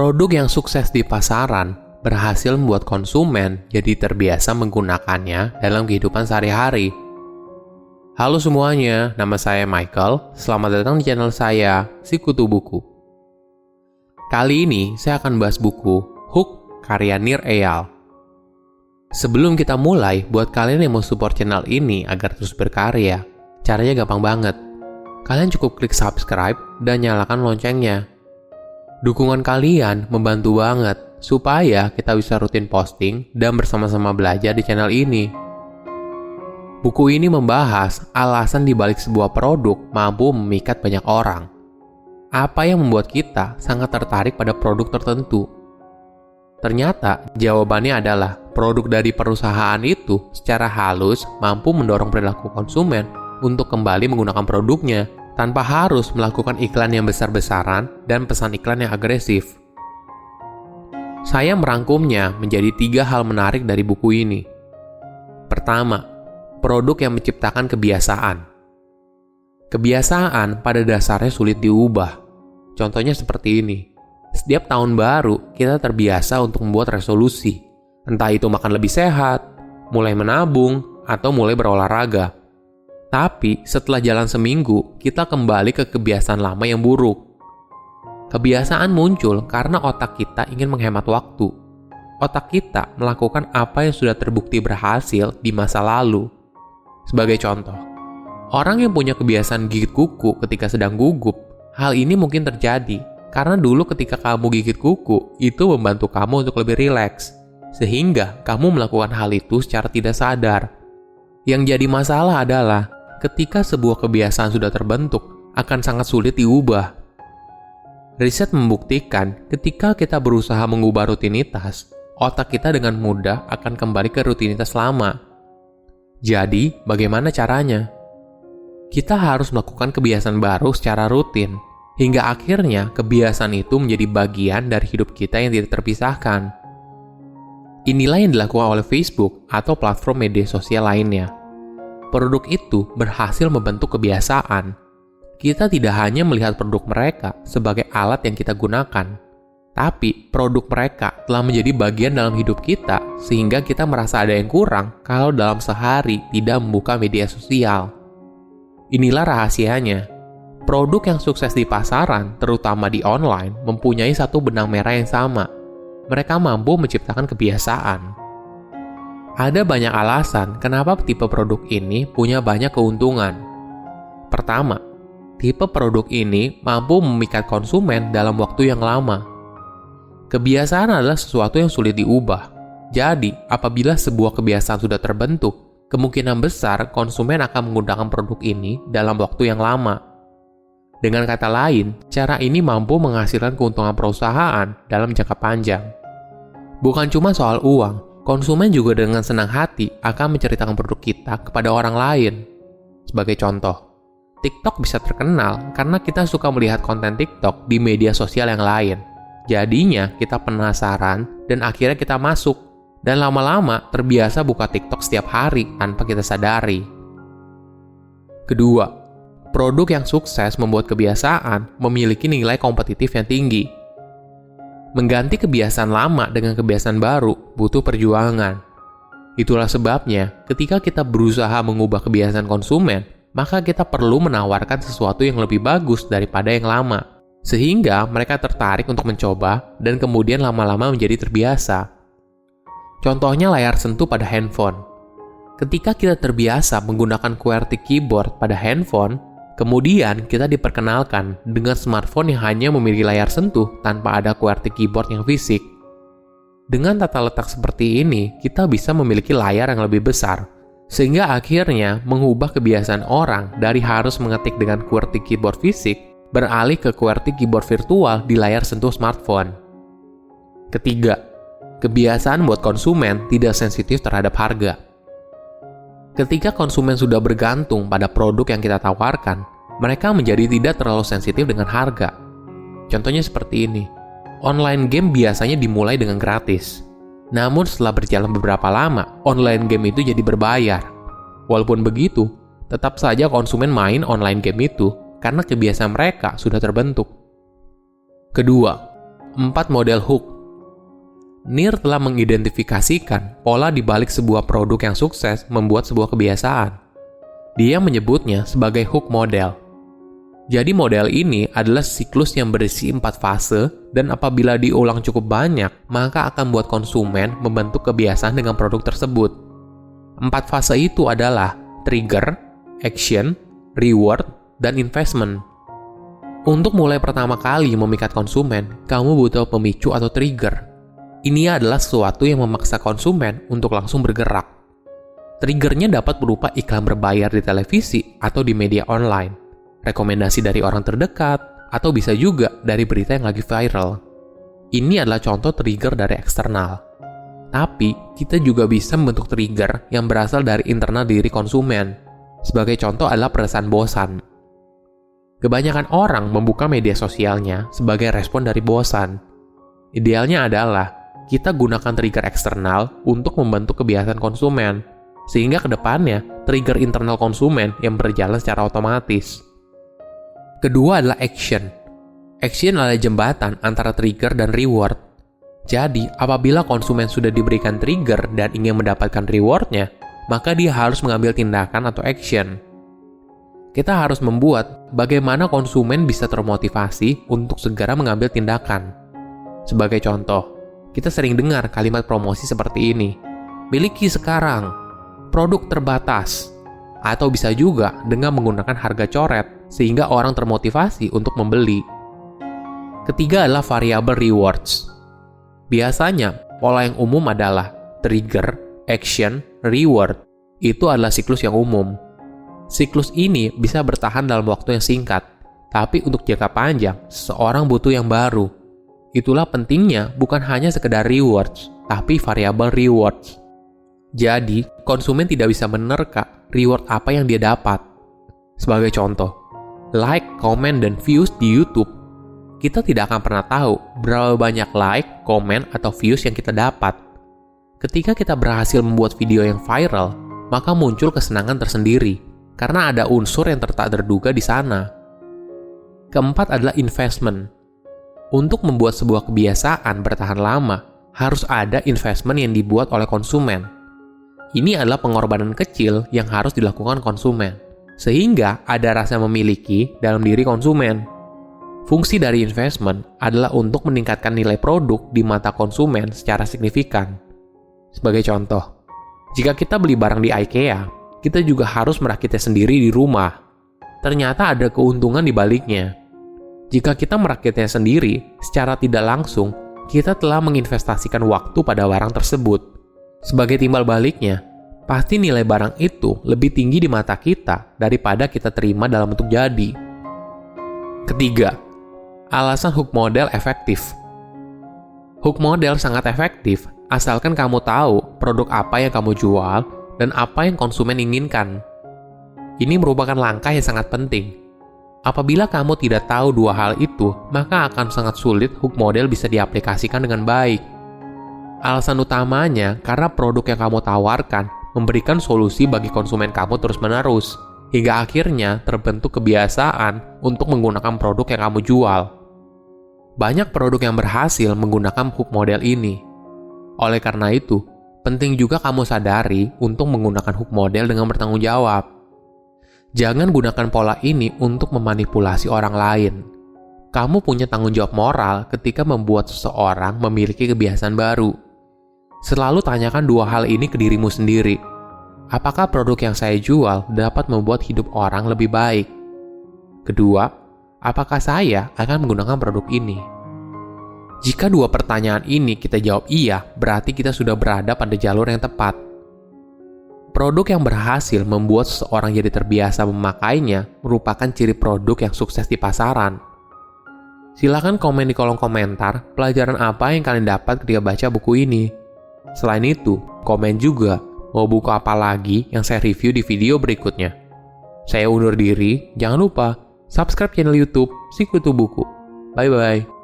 Produk yang sukses di pasaran berhasil membuat konsumen jadi terbiasa menggunakannya dalam kehidupan sehari-hari. Halo semuanya, nama saya Michael. Selamat datang di channel saya, Sikutu Buku. Kali ini saya akan bahas buku Hook karya Nir Eyal. Sebelum kita mulai, buat kalian yang mau support channel ini agar terus berkarya, caranya gampang banget. Kalian cukup klik subscribe dan nyalakan loncengnya. Dukungan kalian membantu banget supaya kita bisa rutin posting dan bersama-sama belajar di channel ini. Buku ini membahas alasan dibalik sebuah produk mampu memikat banyak orang. Apa yang membuat kita sangat tertarik pada produk tertentu? Ternyata jawabannya adalah produk dari perusahaan itu secara halus mampu mendorong perilaku konsumen untuk kembali menggunakan produknya tanpa harus melakukan iklan yang besar-besaran dan pesan iklan yang agresif. Saya merangkumnya menjadi 3 hal menarik dari buku ini. Pertama, produk yang menciptakan kebiasaan. Kebiasaan pada dasarnya sulit diubah. Contohnya seperti ini. Setiap tahun baru, kita terbiasa untuk membuat resolusi. Entah itu makan lebih sehat, mulai menabung, atau mulai berolahraga. Tapi setelah jalan seminggu, kita kembali ke kebiasaan lama yang buruk. Kebiasaan muncul karena otak kita ingin menghemat waktu. Otak kita melakukan apa yang sudah terbukti berhasil di masa lalu. Sebagai contoh, orang yang punya kebiasaan gigit kuku ketika sedang gugup, hal ini mungkin terjadi karena dulu ketika kamu gigit kuku, itu membantu kamu untuk lebih rileks. Sehingga kamu melakukan hal itu secara tidak sadar. Yang jadi masalah adalah ketika sebuah kebiasaan sudah terbentuk, akan sangat sulit diubah. Riset membuktikan ketika kita berusaha mengubah rutinitas, otak kita dengan mudah akan kembali ke rutinitas lama. Jadi, bagaimana caranya? Kita harus melakukan kebiasaan baru secara rutin, hingga akhirnya kebiasaan itu menjadi bagian dari hidup kita yang tidak terpisahkan. Inilah yang dilakukan oleh Facebook atau platform media sosial lainnya. Produk itu berhasil membentuk kebiasaan. Kita tidak hanya melihat produk mereka sebagai alat yang kita gunakan, tapi produk mereka telah menjadi bagian dalam hidup kita sehingga kita merasa ada yang kurang kalau dalam sehari tidak membuka media sosial. Inilah rahasianya. Produk yang sukses di pasaran, terutama di online, mempunyai satu benang merah yang sama. Mereka mampu menciptakan kebiasaan. Ada banyak alasan kenapa tipe produk ini punya banyak keuntungan. Pertama, tipe produk ini mampu memikat konsumen dalam waktu yang lama. Kebiasaan adalah sesuatu yang sulit diubah. Jadi, apabila sebuah kebiasaan sudah terbentuk, kemungkinan besar konsumen akan menggunakan produk ini dalam waktu yang lama. Dengan kata lain, cara ini mampu menghasilkan keuntungan perusahaan dalam jangka panjang. Bukan cuma soal uang, konsumen juga dengan senang hati akan menceritakan produk kita kepada orang lain. Sebagai contoh, TikTok bisa terkenal karena kita suka melihat konten TikTok di media sosial yang lain. Jadinya kita penasaran dan akhirnya kita masuk. Dan lama-lama terbiasa buka TikTok setiap hari tanpa kita sadari. Kedua, produk yang sukses membuat kebiasaan memiliki nilai kompetitif yang tinggi. Mengganti kebiasaan lama dengan kebiasaan baru butuh perjuangan. Itulah sebabnya, ketika kita berusaha mengubah kebiasaan konsumen, maka kita perlu menawarkan sesuatu yang lebih bagus daripada yang lama, sehingga mereka tertarik untuk mencoba dan kemudian lama-lama menjadi terbiasa. Contohnya layar sentuh pada handphone. Ketika kita terbiasa menggunakan QWERTY keyboard pada handphone, kemudian kita diperkenalkan dengan smartphone yang hanya memiliki layar sentuh tanpa ada QWERTY keyboard yang fisik. Dengan tata letak seperti ini, kita bisa memiliki layar yang lebih besar, sehingga akhirnya mengubah kebiasaan orang dari harus mengetik dengan QWERTY keyboard fisik beralih ke QWERTY keyboard virtual di layar sentuh smartphone. Ketiga, kebiasaan buat konsumen tidak sensitif terhadap harga. Ketika konsumen sudah bergantung pada produk yang kita tawarkan, mereka menjadi tidak terlalu sensitif dengan harga. Contohnya seperti ini. Online game biasanya dimulai dengan gratis. Namun setelah berjalan beberapa lama, online game itu jadi berbayar. Walaupun begitu, tetap saja konsumen main online game itu karena kebiasaan mereka sudah terbentuk. Kedua, 4 model hook. Nir telah mengidentifikasikan pola di balik sebuah produk yang sukses membuat sebuah kebiasaan. Dia menyebutnya sebagai hook model. Jadi model ini adalah siklus yang berisi 4 fase dan apabila diulang cukup banyak, maka akan membuat konsumen membentuk kebiasaan dengan produk tersebut. 4 fase itu adalah trigger, action, reward, dan investment. Untuk mulai pertama kali memikat konsumen, kamu butuh pemicu atau trigger. Ini adalah sesuatu yang memaksa konsumen untuk langsung bergerak. Triggernya dapat berupa iklan berbayar di televisi atau di media online, rekomendasi dari orang terdekat, atau bisa juga dari berita yang lagi viral. Ini adalah contoh trigger dari eksternal. Tapi, kita juga bisa membentuk trigger yang berasal dari internal diri konsumen. Sebagai contoh adalah perasaan bosan. Kebanyakan orang membuka media sosialnya sebagai respon dari bosan. Idealnya adalah kita gunakan trigger eksternal untuk membentuk kebiasaan konsumen, sehingga ke depannya trigger internal konsumen yang berjalan secara otomatis. Kedua adalah action. Action adalah jembatan antara trigger dan reward. Jadi, apabila konsumen sudah diberikan trigger dan ingin mendapatkan rewardnya, maka dia harus mengambil tindakan atau action. Kita harus membuat bagaimana konsumen bisa termotivasi untuk segera mengambil tindakan. Sebagai contoh, kita sering dengar kalimat promosi seperti ini. Miliki sekarang, produk terbatas. Atau bisa juga dengan menggunakan harga coret, sehingga orang termotivasi untuk membeli. Ketiga adalah variable rewards. Biasanya, pola yang umum adalah trigger, action, reward. Itu adalah siklus yang umum. Siklus ini bisa bertahan dalam waktu yang singkat, tapi untuk jangka panjang, seseorang butuh yang baru. Itulah pentingnya bukan hanya sekedar rewards, tapi variable rewards. Jadi, konsumen tidak bisa menerka reward apa yang dia dapat. Sebagai contoh, like, komen, dan views di YouTube. Kita tidak akan pernah tahu berapa banyak like, komen, atau views yang kita dapat. Ketika kita berhasil membuat video yang viral, maka muncul kesenangan tersendiri. Karena ada unsur yang tak terduga di sana. Keempat adalah investment. Untuk membuat sebuah kebiasaan bertahan lama, harus ada investment yang dibuat oleh konsumen. Ini adalah pengorbanan kecil yang harus dilakukan konsumen, sehingga ada rasa memiliki dalam diri konsumen. Fungsi dari investment adalah untuk meningkatkan nilai produk di mata konsumen secara signifikan. Sebagai contoh, jika kita beli barang di IKEA, kita juga harus merakitnya sendiri di rumah. Ternyata ada keuntungan di baliknya. Jika kita merakitnya sendiri, secara tidak langsung, kita telah menginvestasikan waktu pada barang tersebut. Sebagai timbal baliknya, pasti nilai barang itu lebih tinggi di mata kita daripada kita terima dalam bentuk jadi. Ketiga, alasan hook model efektif. Hook model sangat efektif asalkan kamu tahu produk apa yang kamu jual dan apa yang konsumen inginkan. Ini merupakan langkah yang sangat penting. Apabila kamu tidak tahu dua hal itu, maka akan sangat sulit hook model bisa diaplikasikan dengan baik. Alasan utamanya karena produk yang kamu tawarkan memberikan solusi bagi konsumen kamu terus-menerus, hingga akhirnya terbentuk kebiasaan untuk menggunakan produk yang kamu jual. Banyak produk yang berhasil menggunakan hook model ini. Oleh karena itu, penting juga kamu sadari untuk menggunakan hook model dengan bertanggung jawab. Jangan gunakan pola ini untuk memanipulasi orang lain. Kamu punya tanggung jawab moral ketika membuat seseorang memiliki kebiasaan baru. Selalu tanyakan dua hal ini ke dirimu sendiri. Apakah produk yang saya jual dapat membuat hidup orang lebih baik? Kedua, apakah saya akan menggunakan produk ini? Jika dua pertanyaan ini kita jawab iya, berarti kita sudah berada pada jalur yang tepat. Produk yang berhasil membuat seseorang jadi terbiasa memakainya merupakan ciri produk yang sukses di pasaran. Silahkan komen di kolom komentar pelajaran apa yang kalian dapat ketika baca buku ini. Selain itu, komen juga mau buku apa lagi yang saya review di video berikutnya. Saya undur diri, jangan lupa subscribe channel YouTube Sikutu Buku. Bye-bye.